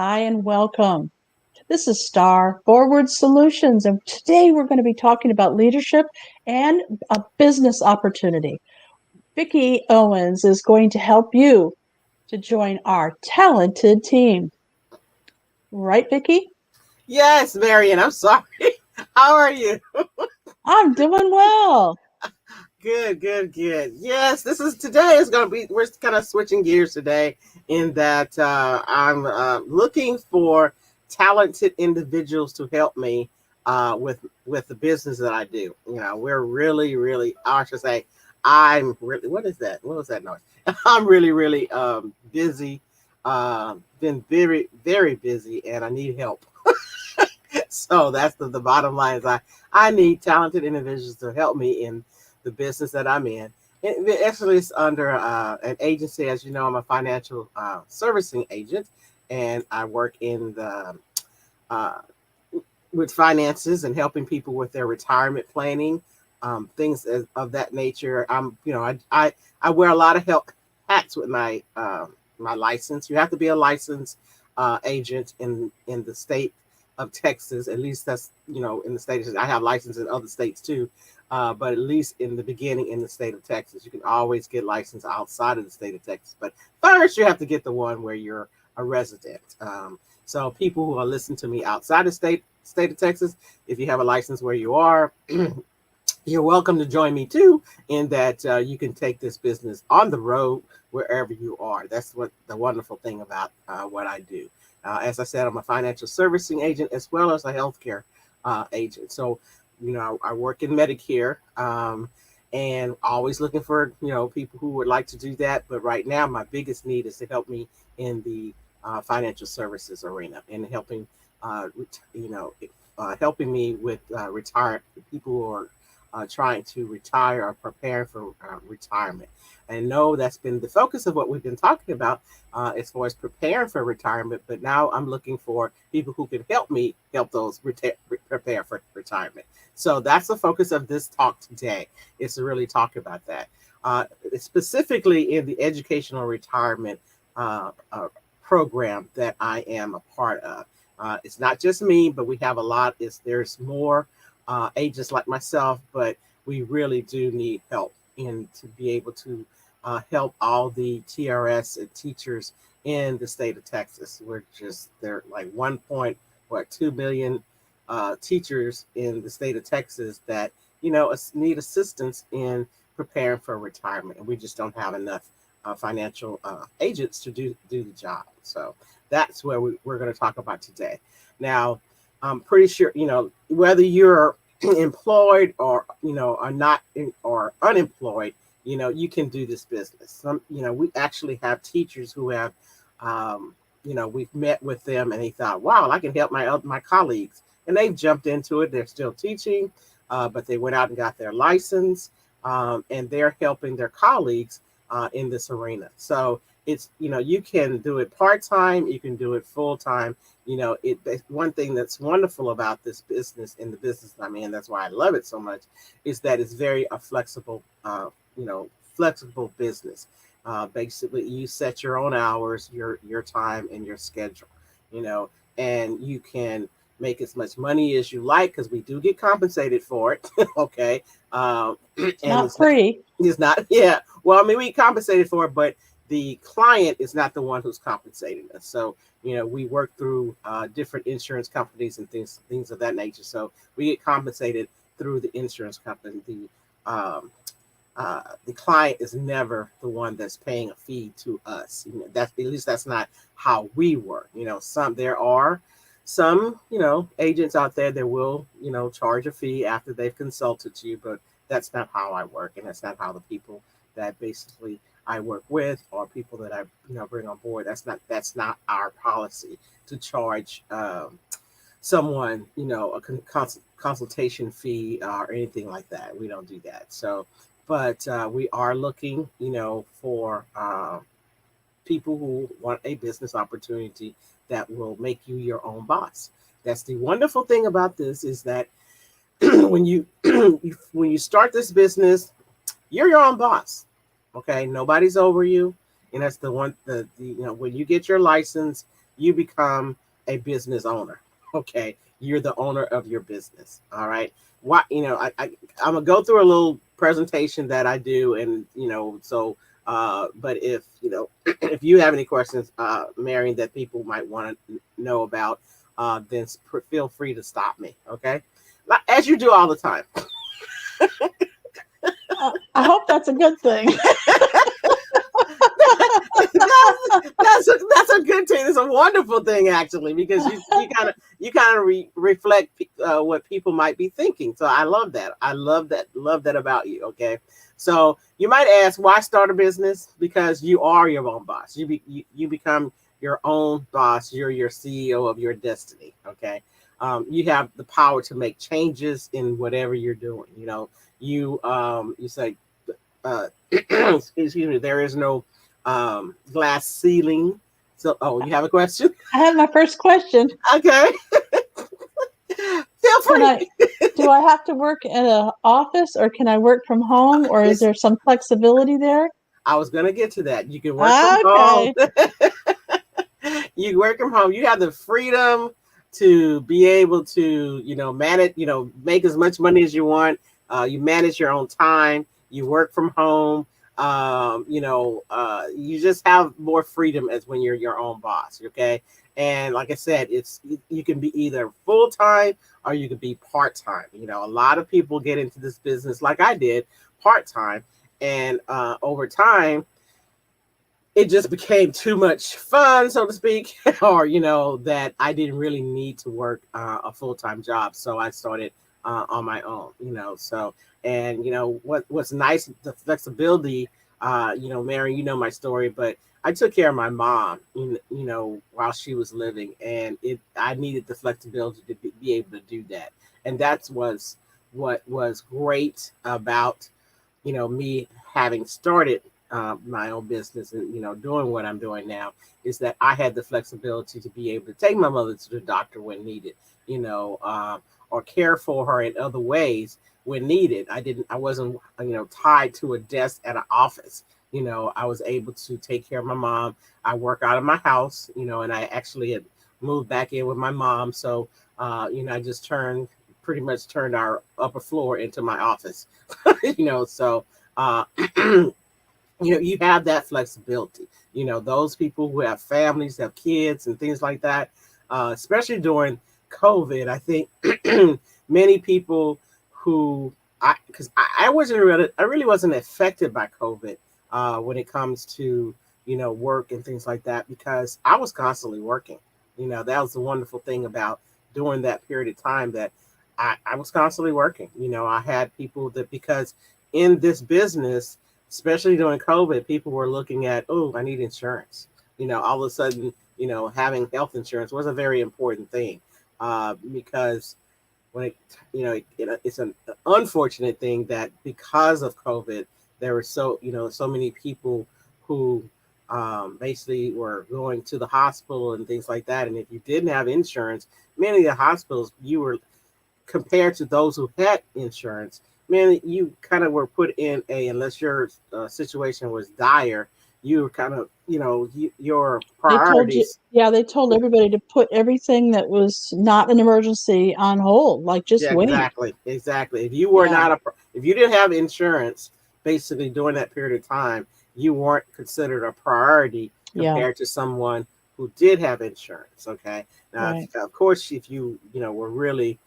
Hi and welcome. This is Star Forward Solutions, and today we're going to be talking about leadership and a business opportunity. Vickie Owens is going to help you to join our talented team. Right, Vickie? Yes, Marion, I'm sorry. How are you? I'm doing well. Good. Yes, this is today is going to be, we're kind of switching gears today in that I'm looking for talented individuals to help me with the business that I do. We're really, I should say, I'm really, what is that? What was that noise? I'm really busy, been very busy, and I need help. So that's the bottom line is I need talented individuals to help me in the business that I'm in. It actually is under an agency. As you know, I'm a financial servicing agent, and I work in the uh, with finances and helping people with their retirement planning, things of that nature. I wear a lot of help hats with my license. You have to be a licensed agent in the state of Texas. At least that's in the state. I have license in other states too, but at least in the beginning in the state of Texas, you can always get licensed outside of the state of Texas. But first, you have to get the one where you're a resident. So people who are listening to me outside the state of Texas, if you have a license where you are, you're welcome to join me too. In that you can take this business on the road wherever you are. That's what the wonderful thing about what I do. As I said, I'm a financial servicing agent as well as a healthcare agent. So, I work in Medicare. And always looking for people who would like to do that. But right now, my biggest need is to help me in the financial services arena and helping helping me with retire people who are trying to retire or prepare for retirement. And know that's been the focus of what we've been talking about as far as preparing for retirement. But now I'm looking for people who can help me help those prepare for retirement. So that's the focus of this talk today, is to really talk about that. Specifically in the educational retirement program that I am a part of. It's not just me, but we have a lot. There's more agents like myself, but we really do need help in to be able to help all the TRS and teachers in the state of Texas. They're like 1.2 million teachers in the state of Texas that need assistance in preparing for retirement, and we just don't have enough financial agents to do the job. So that's where we're going to talk about today. Now, I'm pretty sure whether you're employed or are not or unemployed, you can do this business. We actually have teachers who have we've met with them and they thought, wow, I can help my colleagues, and they've jumped into it. They're still teaching, but they went out and got their license, and they're helping their colleagues in this arena. So it's you can do it part-time, you can do it full-time. One thing that's wonderful about this business, in the business I'm in, that's why I love it so much, is that it's very a flexible business. Basically, you set your own hours, your time, and your schedule. And you can make as much money as you like, because we do get compensated for it. Okay. And It's not free. it's not, yeah. Well, I mean, we compensated for it, but the client is not the one who's compensating us. So, we work through different insurance companies and things of that nature. So we get compensated through the insurance company. The client is never the one that's paying a fee to us. That's, at least that's not how we work. There are some agents out there that will charge a fee after they've consulted you, but that's not how I work, and that's not how the people that basically I work with or people that I bring on board. That's not our policy to charge someone a consultation fee or anything like that. We don't do that. So, but we are looking for people who want a business opportunity that will make you your own boss. That's the wonderful thing about this, is that when you when you start this business, you're your own boss. Okay, nobody's over you, and that's the one. When you get your license, you become a business owner. Okay, you're the owner of your business. All right. What I'm gonna go through a little presentation that I do, and but if if you have any questions, Marion, that people might want to know about, then feel free to stop me. Okay, as you do all the time. I hope that's a good thing. That's a good thing. It's a wonderful thing actually, because you kind of reflect what people might be thinking. So I love that. I love that about you. Okay, so you might ask, why start a business? Because you are your own boss. You become your own boss. You're your CEO of your destiny. Okay, you have the power to make changes in whatever you're doing. You say, excuse me, there is no glass ceiling. So, oh, you have a question? I have my first question. Okay. Feel Can I free. do I have to work in an office or can I work from home or is It's, there some flexibility there? I was going to get to that. You can work from home. Okay. You work from home. You have the freedom to be able to, manage, make as much money as you want. You manage your own time. You work from home. You just have more freedom as when you're your own boss. Okay. And like I said, you can be either full time or you can be part time. A lot of people get into this business like I did, part time, and over time it just became too much fun, so to speak, or that I didn't really need to work a full time job, so I started on my own. So and what's nice, the flexibility. Mary, my story, but I took care of my mom, while she was living, and I needed the flexibility to be able to do that, and that was what was great about me having started my own business and doing what I'm doing now, is that I had the flexibility to be able to take my mother to the doctor when needed, or care for her in other ways when needed. I wasn't tied to a desk at an office. I was able to take care of my mom. I work out of my house, and I actually had moved back in with my mom, so I just pretty much turned our upper floor into my office. So uh, you have that flexibility. Those people who have families, have kids, and things like that, especially during COVID, I think many people who because I really wasn't affected by COVID when it comes to work and things like that, because I was constantly working. That was the wonderful thing about during that period of time, that I was constantly working. I had people that, because in this business, especially during COVID, people were looking at, oh, I need insurance. All of a sudden, having health insurance was a very important thing, because when it's an unfortunate thing that because of COVID, there were so many people who basically were going to the hospital and things like that. And if you didn't have insurance, many of the hospitals, you were, compared to those who had insurance, man, you kind of were put in unless your situation was dire, you were kind of, your They told you, priorities. yeah, they told everybody to put everything that was not an emergency on hold, like just Yeah, wait. exactly. If you were Yeah, not if you didn't have insurance, basically during that period of time, you weren't considered a priority yeah, compared to someone who did have insurance. Okay, now right. of course, if you were really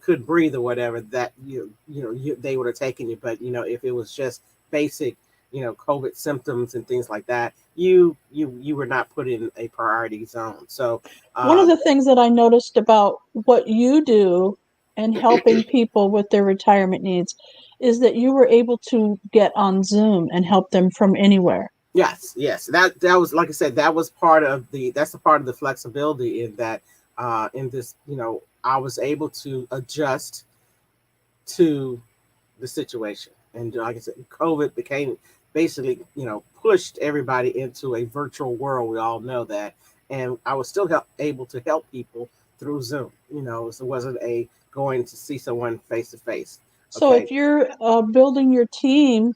could breathe or whatever, that they would have taken you. But if it was just basic, COVID symptoms and things like that, you were not put in a priority zone. So One of uh, the things that I noticed about what you do and helping people with their retirement needs is that you were able to get on Zoom and help them from anywhere. yes, that was, like I said, that's the part of the flexibility, in that in this, I was able to adjust to the situation. And like I said, COVID became basically, pushed everybody into a virtual world. We all know that. And I was still able to help people through Zoom. So it wasn't a going to see someone face to face. So Okay. if you're building your team,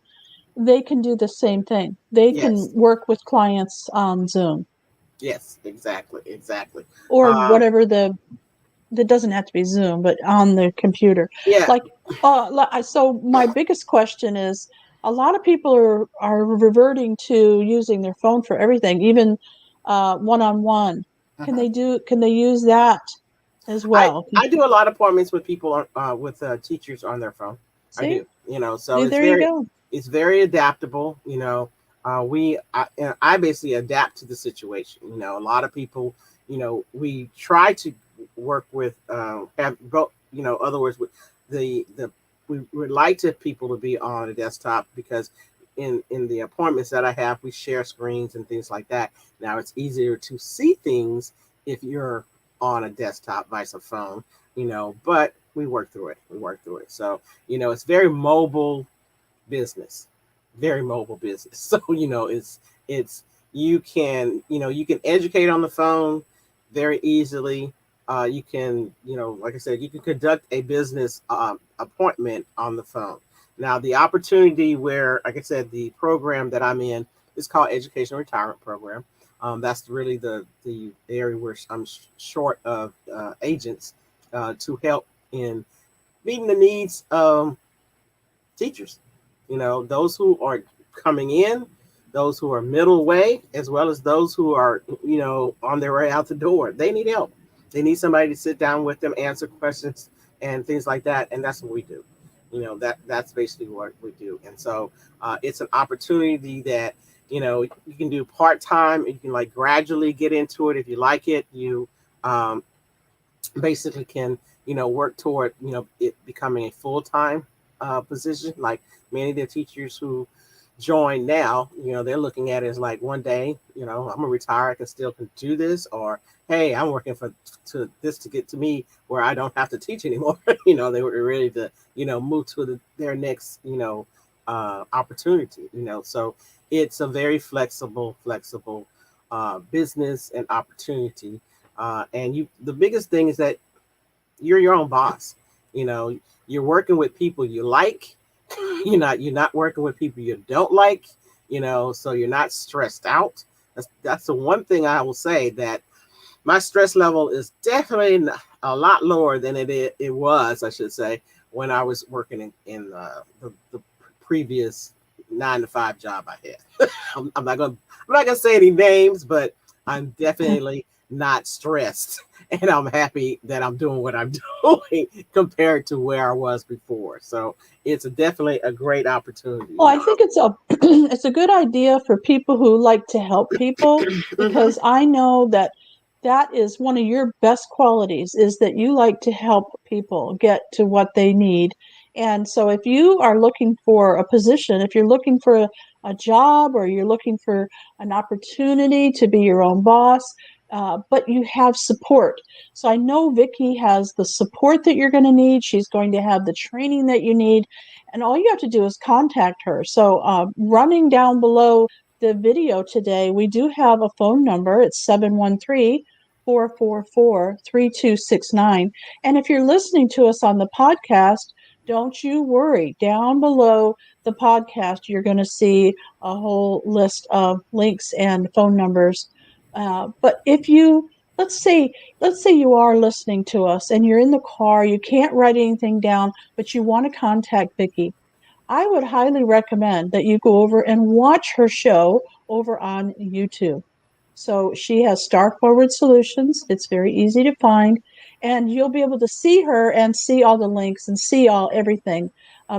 they can do the same thing. They can Yes. work with clients on Zoom. Yes, exactly, exactly. or Um, whatever the that doesn't have to be Zoom, but on the computer. yeah, Like, so my biggest question is, a lot of people are reverting to using their phone for everything, even one on one. Can uh-huh. they do? Can they use that as I well? I do a lot of appointments with people with teachers on their phone. I See, do, so see, there you go. it's very adaptable. I basically adapt to the situation. A lot of people, we try to work with have both. Other words, with the we would like to people to be on a desktop because in the appointments that I have, we share screens and things like that. Now it's easier to see things if you're on a desktop vice a phone, but we work through it. We work through it. So, it's very mobile business, very mobile business. So, it's, you can educate on the phone very easily. You can, like I said, you can conduct a business appointment on the phone. Now, the opportunity where, like I said, the program that I'm in is called Education Retirement Program. That's really the area where I'm short of agents to help in meeting the needs of teachers. Those who are coming in, those who are middle way, as well as those who are, on their way out the door. They need help. They need somebody to sit down with them, answer questions, and things like that. And that's what we do. That's basically what we do. And so it's an opportunity that you can do part time. You can like gradually get into it if you like it. You um, basically can work toward it becoming a full-time position, like many of the teachers who join now, they're looking at it as like one day, I'm gonna retire, I can still do this, or hey, I'm working for to this to get to me where I don't have to teach anymore. They were ready to move to their next opportunity. So it's a very flexible business and opportunity. And the biggest thing is that you're your own boss. You know, you're working with people you like. You're not working with people you don't like. So you're not stressed out. That's the one thing I will say, that my stress level is definitely a lot lower than it was, I should say, when I was working in the previous 9 to 5 job I had. I'm not gonna say any names, but I'm definitely not stressed, and I'm happy that I'm doing what I'm doing compared to where I was before. So it's definitely a great opportunity. Well, I think it's a it's a good idea for people who like to help people, Mm-hmm. because I know that that is one of your best qualities, is that you like to help people get to what they need. And so if you are looking for a position, if you're looking for a job, or you're looking for an opportunity to be your own boss, but you have support. So I know Vickie has the support that you're going to need. She's going to have the training that you need, and all you have to do is contact her. So, running down below the video today, we do have a phone number. It's 713-444-3269. And if you're listening to us on the podcast, don't you worry. Down below the podcast, you're going to see a whole list of links and phone numbers. But if you let's say you are listening to us and you're in the car, you can't write anything down, but you want to contact Vickie, I would highly recommend that you go over and watch her show over on YouTube. So she has Star Forward Solutions. It's very easy to find, and you'll be able to see her and see all the links and see all everything.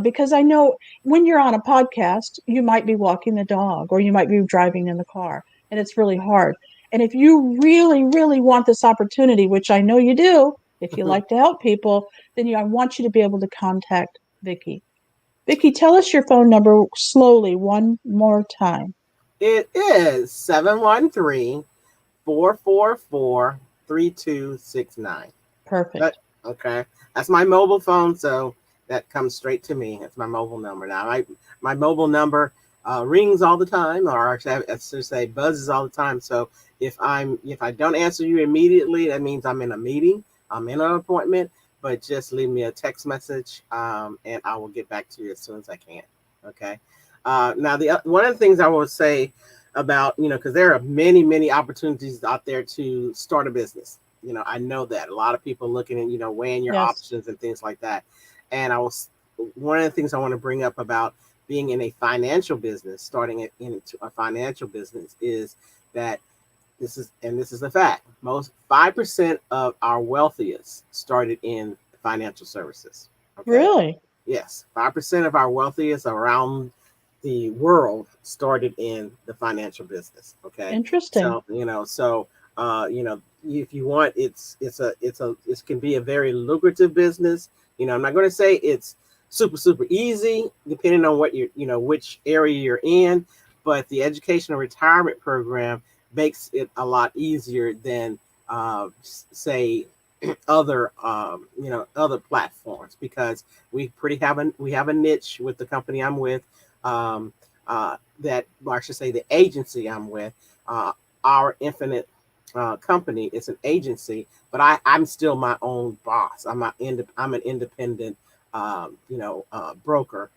Because I know when you're on a podcast, you might be walking the dog or you might be driving in the car, and it's really hard. And if you really, really want this opportunity, which I know you do, if you like to help people, then I want you to be able to contact Vickie. Vickie, tell us your phone number slowly one more time. It is 713-444-3269. But Perfect. okay, that's my mobile phone, so that comes straight to me. That's my mobile number. Now, my mobile number rings all the time, or actually, I should say, buzzes all the time. So if I don't answer you immediately, that means I'm in a meeting, I'm in an appointment. But just leave me a text message, and I will get back to you as soon as I can. Okay. Now, the one of the things I will say about, because there are many, many opportunities out there to start a business. I know that a lot of people looking at, weighing your Yes. options and things like that. And one of the things I want to bring up about being in a financial business, starting into a financial business, is that this is a fact. Most 5% of our wealthiest started in financial services. Okay. Really Yes, 5% of our wealthiest around the world started in the financial business. Okay, interesting. so if you want, it can be a very lucrative business. I'm not going to say it's super easy, depending on what which area you're in, but the educational retirement program makes it a lot easier than say other other platforms, because we have a niche with the company I'm with, that, or I should say the agency I'm with, uh, our infinite company is an agency, but I'm still my own boss. I'm an independent broker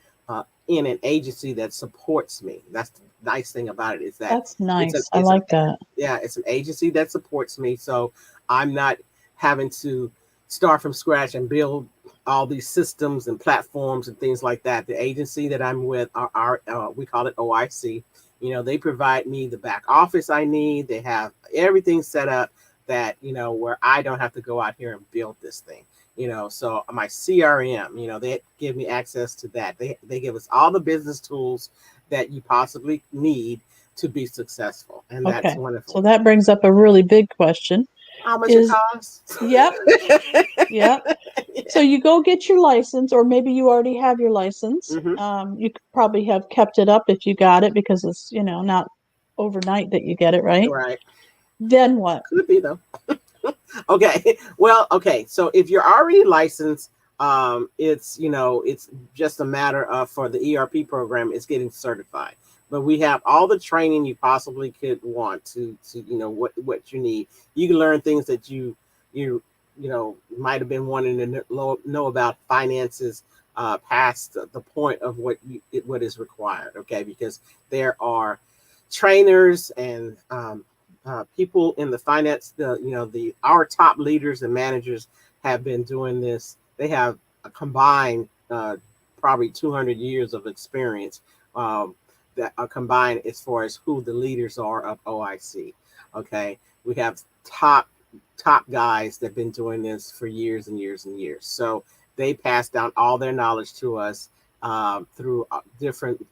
in an agency that supports me. That's the nice thing about it, is that That's nice. I like that. it's an agency that supports me. So I'm not having to start from scratch and build all these systems and platforms and things like that. The agency that I'm with, we call it OIC. They provide me the back office I need. They have everything set up that, where I don't have to go out here and build this thing. So my CRM, they give me access to that. They give us all the business tools that you possibly need to be successful, and that's Okay. So wonderful. that brings up a really big question. How much it Is costs? Yep, yep. So you go get your license, or maybe you already have your license. Hmm. You could probably have kept it up if you got it, because it's, not overnight that you get it, right? Right. Then what? Could be though. Okay. Well, okay. So if you're already licensed, it's just a matter of, for the ERP program, it's getting certified. But we have all the training you possibly could want to what you need. You can learn things that you might have been wanting to know about finances, past the point of what is required. Okay, because there are trainers and people in the finance, our top leaders and managers have been doing this. They have a combined probably 200 years of experience, that are combined as far as who the leaders are of OIC. Okay, we have top guys that have been doing this for years and years and years. So they pass down all their knowledge to us through different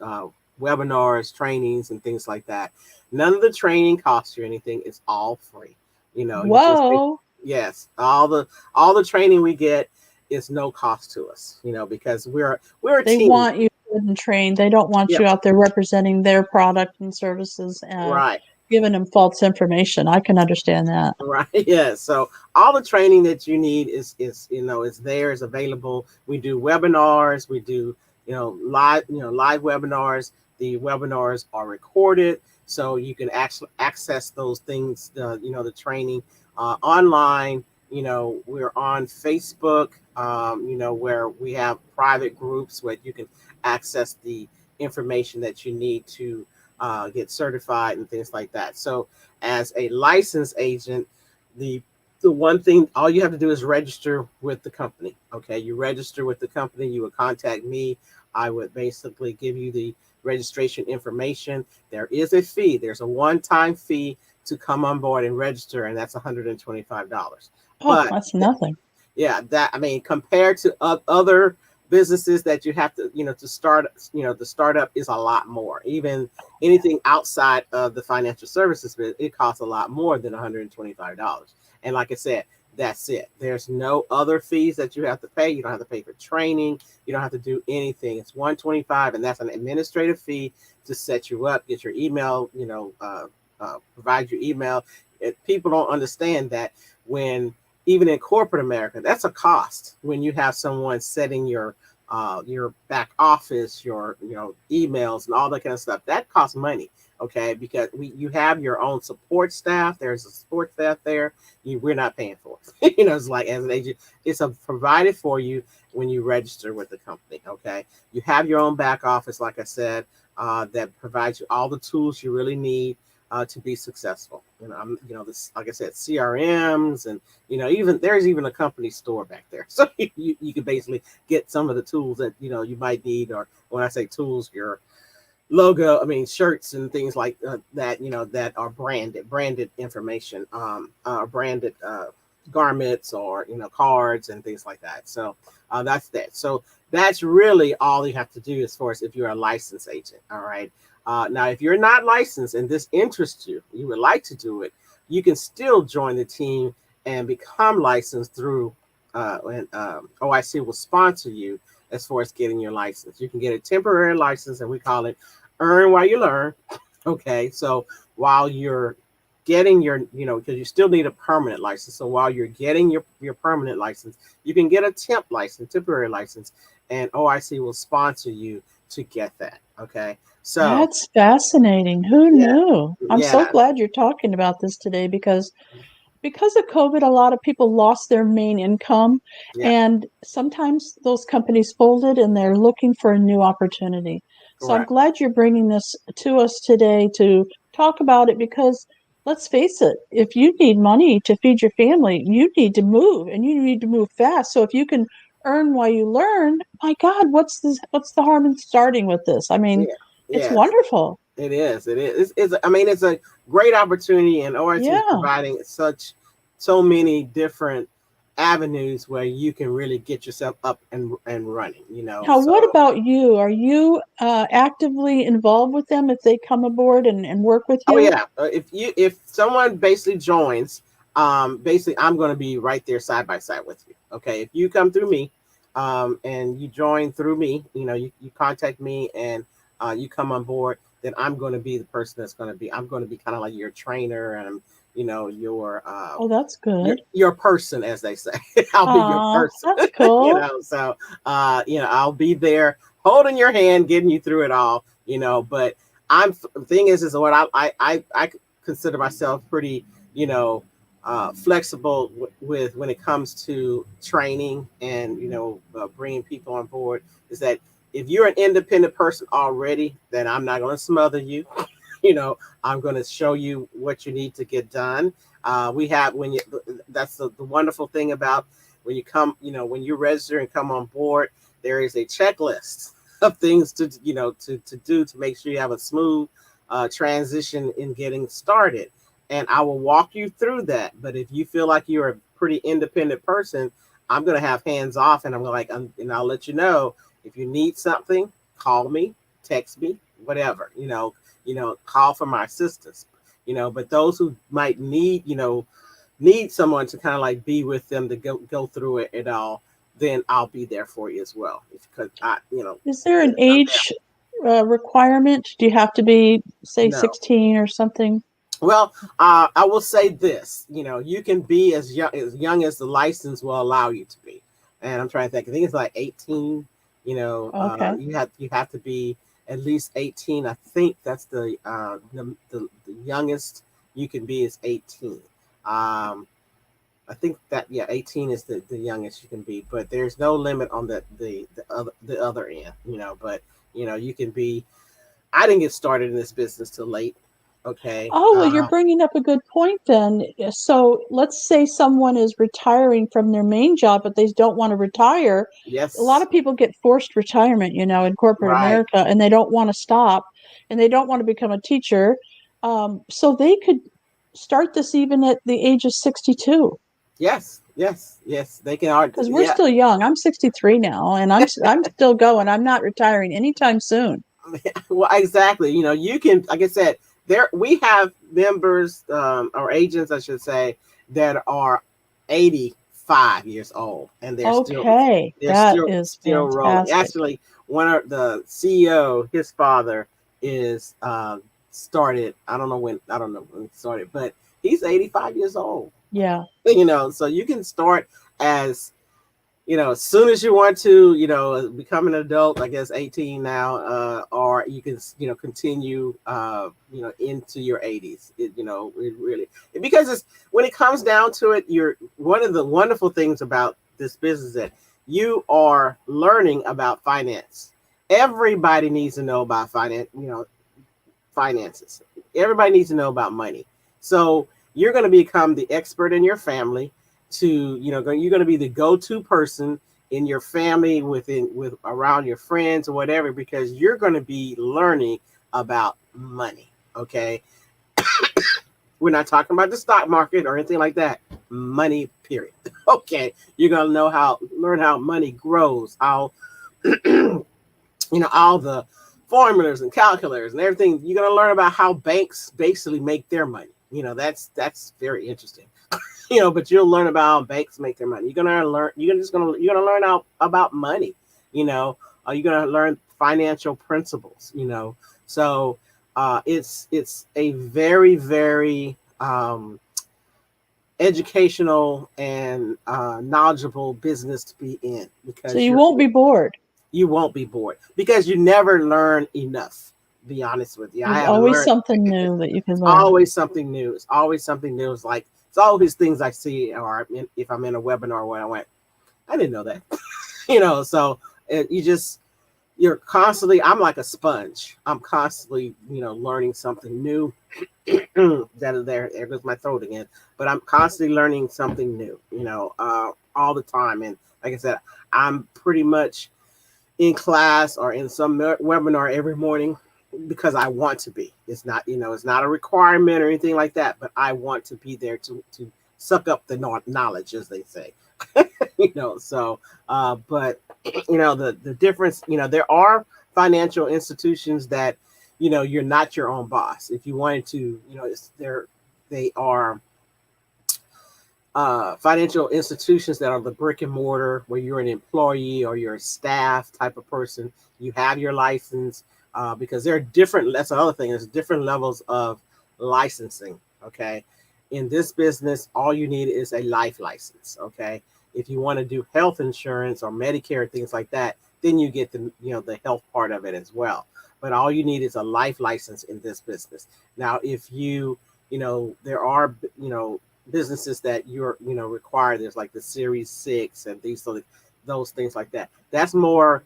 webinars, trainings, and things like that. None of the training costs you anything. It's all free. You just Whoa. yes, all the training we get is no cost to us. Because we're a They team. want you good and trained. They don't want Yep. you out there representing their product and services, Right. giving them false information. I can understand that. Right. Yeah. So all the training that you need is there, is available. We do webinars. We do live webinars. The webinars are recorded, so you can actually access those things. The training online. We're on Facebook. Where we have private groups where you can access the information that you need to get certified and things like that. So as a licensed agent, the one thing, all you have to do is register with the company. Okay, you register with the company, you would contact me. I would basically give you the registration information. There is a fee. There's a one-time fee to come on board and register, and that's $125. Oh, But that's nothing. yeah, that, I mean, compared to other businesses that you have to to start, the startup is a lot more. Even anything outside of the financial services, it costs a lot more than $125. And like I said, that's it. There's no other fees that you have to pay. You don't have to pay for training. You don't have to do anything. It's 125, and that's an administrative fee to set you up, get your email, provide your email. People don't understand that, when even in corporate America, that's a cost. When you have someone setting your back office, your emails and all that kind of stuff, that costs money. Okay, because you have your own support staff. There's a support staff there. We're not paying for it. It's like, as an agent, it's provided for you when you register with the company. Okay, you have your own back office, like I said, that provides you all the tools you really need to be successful. This, like I said, CRMs, and even there's even a company store back there, so you can basically get some of the tools that you might need. Or when I say tools, your logo, I mean shirts and things like that, that are branded information, branded garments, or cards and things like that. So that's that. So that's really all you have to do as far as if you're a licensed agent. All right. Now, if you're not licensed and this interests you, you would like to do it, you can still join the team and become licensed through, and OIC will sponsor you as far as getting your license. You can get a temporary license, and we call it earn while you learn. Okay, so while you're getting your, because you still need a permanent license. So while you're getting your permanent license, you can get a temporary license, and OIC will sponsor you to get that. Okay, so That's fascinating. Who yeah, knew? I'm so yeah, glad you're talking about this today because of COVID, a lot of people lost their main income, yeah, and sometimes those companies folded and they're looking for a new opportunity. So I'm correct. glad you're bringing this to us today to talk about it because let's face it, if you need money to feed your family, you need to move and you need to move fast. So if you can earn while you learn, my God, what's the harm in starting with this? I mean, Yeah, it's yes, wonderful. it is. It is. I mean, it's a great opportunity, and OIC is Yeah. providing so many different avenues where you can really get yourself up and running. Now, what So about you? Are you actively involved with them if they come aboard and work with oh you? yeah, if someone basically joins, basically I'm going to be right there side by side with you. Okay, if you come through me, and you join through me, you contact me, and you come on board, then I'm going to be the person that's going to be. I'm going to be kind of like your trainer, and your Oh, that's your good. your person, as they say. I'll be your Oh, person. that's cool. So I'll be there holding your hand, getting you through it all. But the thing is what I consider myself pretty, flexible with when it comes to training, and bringing people on board. Is that if you're an independent person already, then I'm not going to smother you. you know I'm going to show you what you need to get done. We have when you That's the wonderful thing about when you come, when you register and come on board, there is a checklist of things to do to make sure you have a smooth transition in getting started. And I will walk you through that. But if you feel like you're a pretty independent person, I'm going to have hands off, and and I'll let you know if you need something. Call me, text me, whatever. Call for my assistance. But those who might need someone to kind of like be with them to go through it all, then I'll be there for you as well. Because Is there an I'm there. age requirement? Do you have to be, say, No. 16 or something? Well, I will say this. You can be as young as the license will allow you to be. And I'm trying to think. I think it's like 18. Okay. You have to be at least 18. I think that's the youngest you can be is 18. Um, I think that, yeah, 18 is the youngest you can be, but there's no limit on the other end. But you can be. I didn't get started in this business till late. Okay. Oh, well, you're bringing up a good point then. So let's say someone is retiring from their main job, but they don't want to retire. A lot Yes. of people get forced retirement, in corporate Right. America, and they don't want to stop and they don't want to become a teacher. So they could start this even at the age of 62 Yes. Yes. Yes. They can argue. because we're Yeah. still young. I'm 63 now, and I'm still going. I'm not retiring anytime soon. Well, exactly. You can, like I said, there we have members, or agents, I should say, that are 85 years old, and they're still Okay, they're that still is still rolling. fantastic. Actually, one of the CEO, his father is started. I don't know when he started, but he's 85 years old. Yeah. So you can start as as soon as you want to, become an adult, I guess 18 now, or you can, continue, into your 80s. It really, because it's when it comes down to it, you're one of the wonderful things about this business that you are learning about finance. Everybody needs to know about finance. finances. Everybody needs to know about money. So you're going to become the expert in your family. You're going to be the go-to person in your family, with around your friends or whatever, because you're going to be learning about money. Okay, we're not talking about the stock market or anything like that. Money, period. Okay, you're going to learn how money grows, how all the formulas and calculators and everything. You're going to learn about how banks basically make their money. That's very interesting. But you'll learn about how banks make their money. You're gonna learn about money. You're gonna learn financial principles. So it's a very, very educational and knowledgeable business to be in, So because you won't be bored. you won't be bored, because you never learn enough. To be honest with you, I There's haven't always learned. something new that you can learn. Always something new. It's always something new. It's always things I see, or if I'm in a webinar where I went, I didn't know that. So you just you're constantly. I'm like a sponge. I'm constantly learning something new. There goes my throat again. But I'm constantly learning something new. All the time. And like I said, I'm pretty much in class or in some webinar every morning, because I want to be. It's not a requirement or anything like that, but I want to be there to suck up the knowledge, as they say. So but the difference, there are financial institutions that you're not your own boss. If you wanted to, they are financial institutions that are the brick and mortar, where you're an employee or you're a staff type of person. You have your license, because there are different. That's another thing. There's different levels of licensing. Okay, in this business, all you need is a life license. Okay, if you want to do health insurance or Medicare, things like that, then you get the health part of it as well. But all you need is a life license in this business. Now, if there are businesses that you're require. There's like the Series 6 and those things like that. That's you're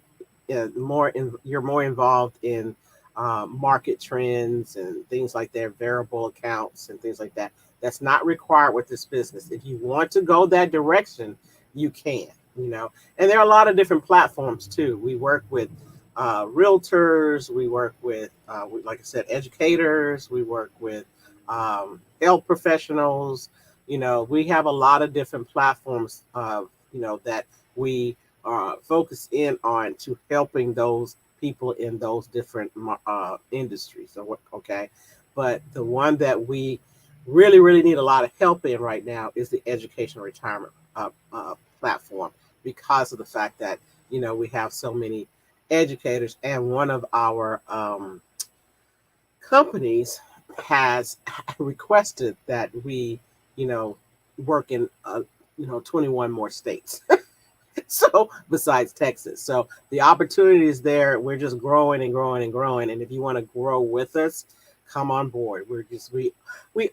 more involved in market trends and things like that, variable accounts and things like that. That's not required with this business. If you want to go that direction, you can. And there are a lot of different platforms too. We work with realtors. We work with, like I said, educators. We work with health professionals. We have a lot of different platforms, that we focus in on to helping those people in those different industries. So, okay. But the one that we really, really need a lot of help in right now is the educational retirement platform, because of the fact that, we have so many educators, and one of our companies has requested that we, work in, 21 more states. So besides Texas, so the opportunity is there. We're just growing and growing and growing. And if you want to grow with us, come on board. We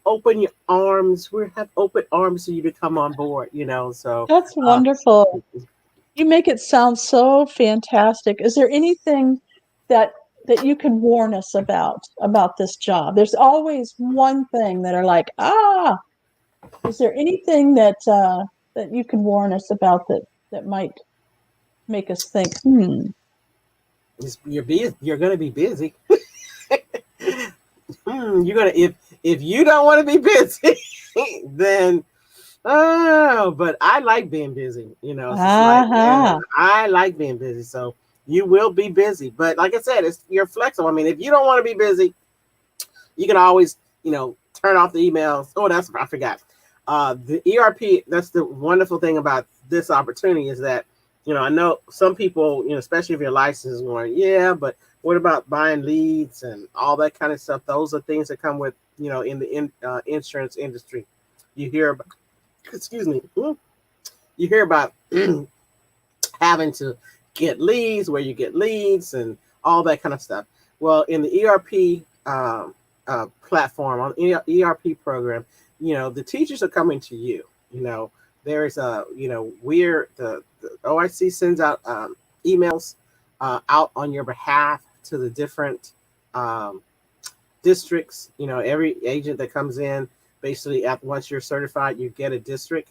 open your arms. We have open arms for you to come on board. So That's wonderful. You make it sound so fantastic. Is there anything that you can warn us about this job? There's always one thing that are like, is there anything that you can warn us about that might make us think, you're going to be busy. You're gonna if you don't want to be busy, then but I like being busy. It's just like, I like being busy. So you will be busy, but like I said, you're flexible. I mean, if you don't want to be busy, you can always turn off the emails. Oh, I forgot. The ERP. That's the wonderful thing about this opportunity, is that I know some people, especially if your license is going, yeah, but what about buying leads and all that kind of stuff? Those are things that come with, in the insurance industry. You hear about, excuse me, you hear about having to get leads, where you get leads and all that kind of stuff. Well, in the ERP platform, on the ERP program, the teachers are coming to you. There is the OIC sends out emails out on your behalf to the different districts. Every agent that comes in, basically, once you're certified, you get a district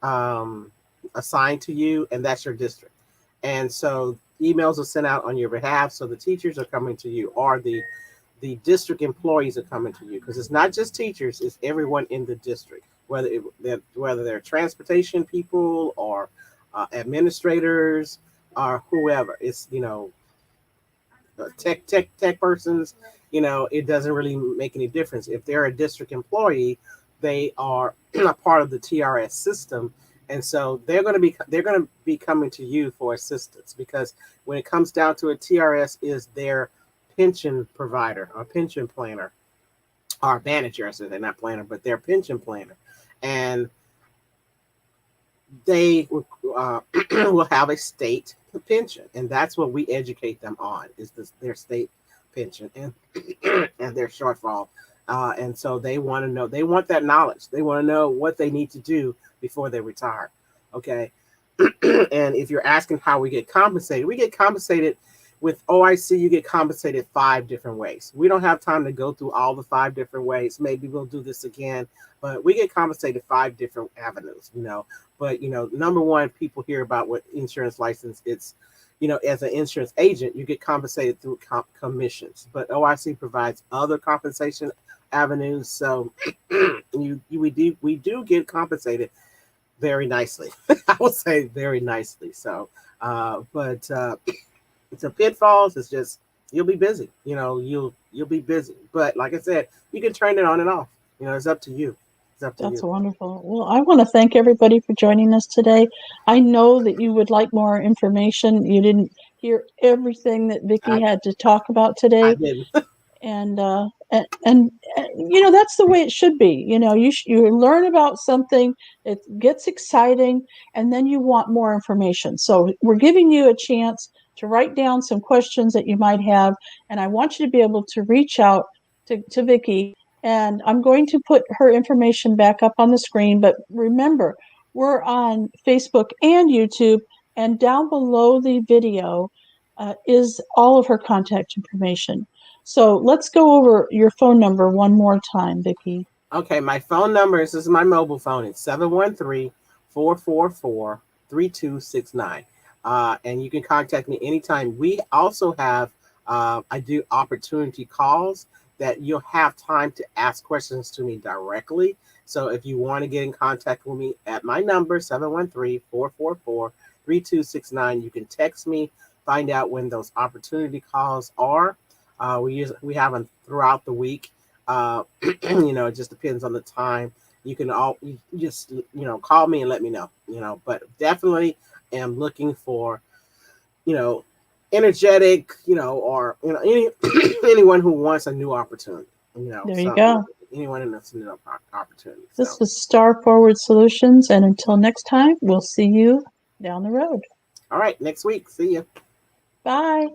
um, assigned to you, and that's your district. And so emails are sent out on your behalf. So the teachers are coming to you, or the district employees are coming to you, because it's not just teachers; it's everyone in the district, whether they're transportation people or administrators or whoever. It's tech persons. It doesn't really make any difference if they're a district employee. They are a part of the TRS system, and so they're going to be coming to you for assistance, because when it comes down to it, TRS is their pension provider or pension planner or manager. I said they're not planner, but they're pension planner, and they will have a state pension, and that's what we educate them on, is their state pension and and their shortfall. And so they want to know, they want that knowledge, they want to know what they need to do before they retire. Okay. And if you're asking how we get compensated with OIC. You get compensated 5 different ways. We don't have time to go through all the 5 different ways. Maybe we'll do this again, but we get compensated 5 different avenues. But number one, people hear about what insurance license. It's as an insurance agent, you get compensated through commissions, but OIC provides other compensation avenues. So we do get compensated very nicely. I would say very nicely. So, but it's a pitfalls. It's just you'll be busy. You'll be busy. But like I said, you can turn it on and off. It's up to you. It's up to That's you. wonderful. Well, I want to thank everybody for joining us today. I know that you would like more information. You didn't hear everything that Vickie I had to talk about I today, didn't. and that's the way it should be. You learn about something, it gets exciting, and then you want more information. So we're giving you a chance to write down some questions that you might have, and I want you to be able to reach out to Vickie. And I'm going to put her information back up on the screen. But remember, we're on Facebook and YouTube, and down below the video is all of her contact information. So let's go over your phone number one more time, Vickie. Okay, my phone number is my mobile phone. It's 713-444-3269. And you can contact me anytime. We also have, I do opportunity calls that you'll have time to ask questions to me directly. So if you want to get in contact with me at my number, 713-444-3269, you can text me, find out when those opportunity calls are. We have them throughout the week. It just depends on the time. You can you just call me and let me know. But definitely am looking for energetic, or anyone who wants a new opportunity. There you go. Anyone who wants a new opportunity. This So, is Star Forward Solutions, and until next time, we'll see you down the road. all right, next week. See you. Bye.